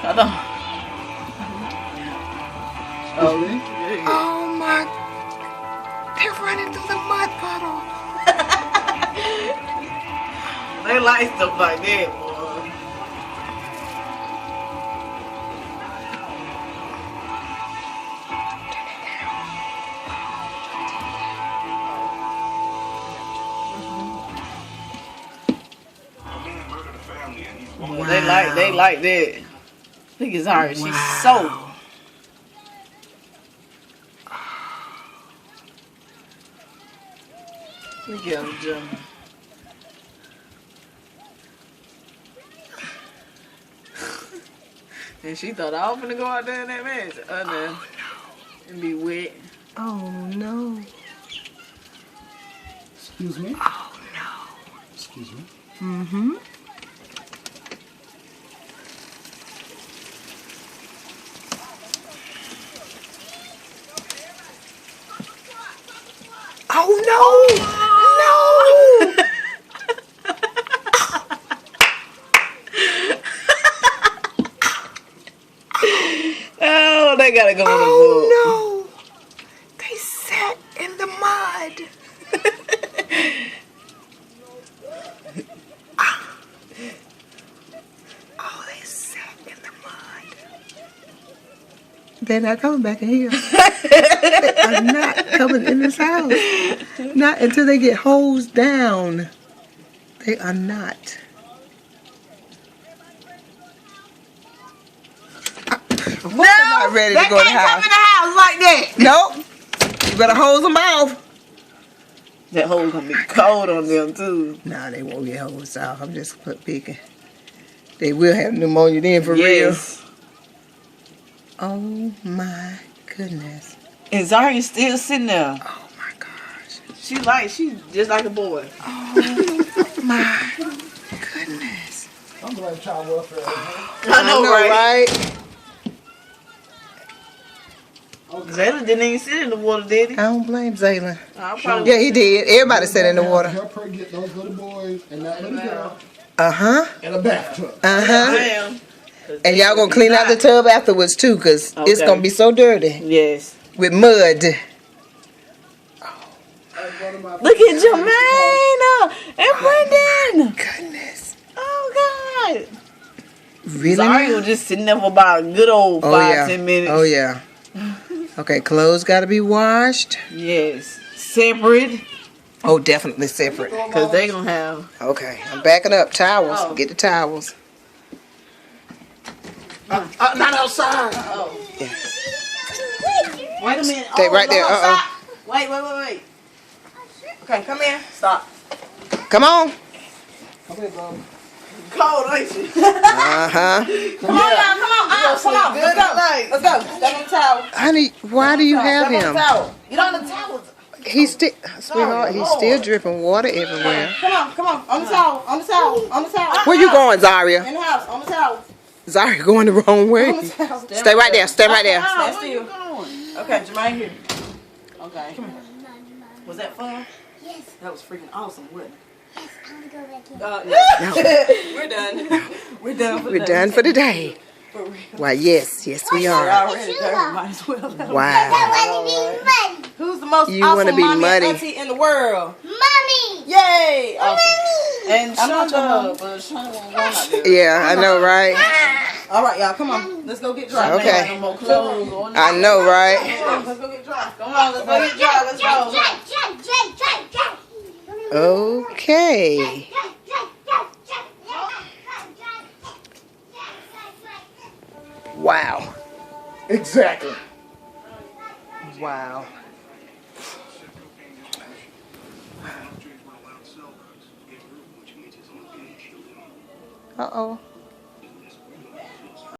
Hold on. Oh, Oh my! They're running through the mud puddle. they like stuff like that, boy. Wow. They like that. Look at Zara. She's so. Look at him, Jim. And she thought I was gonna go out there in that mess. Oh no. And be wet. Oh no. Excuse me? Oh no. Excuse me? Mm-hmm. Oh no! No! Oh, they gotta go on the book. Oh no! They sat in the mud. Oh, they sat in the mud. They're not coming back in here. They are not coming in this house. Not until they get hosed down. They are not. No, not ready to go to the They can't come house. in the house like that. Nope. You better hose them off. That hole gonna be cold on them too. Nah, they won't get hosed off. I'm just picking. They will have pneumonia then for Yes. real. Oh my goodness. And Zaria's still sitting there. Oh my gosh. She's just like a boy. Oh my goodness. I'm glad child welfare. I know, right? Zayla didn't even sit in the water, did he? I don't blame Zaylen. I probably Yeah, he did. Everybody sat in the water. Help her get those little boys and that little girl Uh-huh. in a bathtub. Uh-huh. am. And y'all gonna clean out the tub afterwards too, because it's Okay. gonna be so dirty Yes. with mud. Look at Jermaine and Brendan. Goodness. Oh God. Really? Zaria now? was just sitting there for about a good old 5-10 minutes. Oh yeah. Okay, clothes gotta be washed. Yes. Separate. Oh, definitely separate. Because they gonna have. Okay, I'm backing up. Towels. Oh. Get the towels. Not outside. Yeah. Wait a minute. Stay right there. Stop. Wait. Okay, come here. Stop. Come on. Come here, bro. Cold, ain't you? Uh-huh. Come on, y'all. Come on. Let's go. Let's go. Step on the towel. Honey, why do you have Step on him? the towel. Get on the towel. He's still, sweetheart, he's still dripping water everywhere. Come on. On the towel. On the towel. Where you going, Zaria? In the house. On the towel. Zaria going the wrong way. On the towel. Stay right there. Stay right there. Stand still. Okay, Jermaine here. Okay. Come here. Was that fun? Yes, That was freaking awesome, wasn't it? yes, I want to go back in. We're done. We're done for the We're done for the day. For real. Why, yes, we We're are. already there. Might as well. Wow. I want to be muddy. Who's the most You wanna awesome be mommy muddy. and auntie in the world? Mommy! Yay! Awesome. Mommy! And I'm not Shonda, but Shonda won't go out there. Yeah, I know, right? All right, y'all, come on. Let's go get dry. Okay. No more clothes on. I know, right? Let's go get dry. Come on, let's go get dry. Let's go. Okay. Wow. Exactly. Wow. Uh-oh.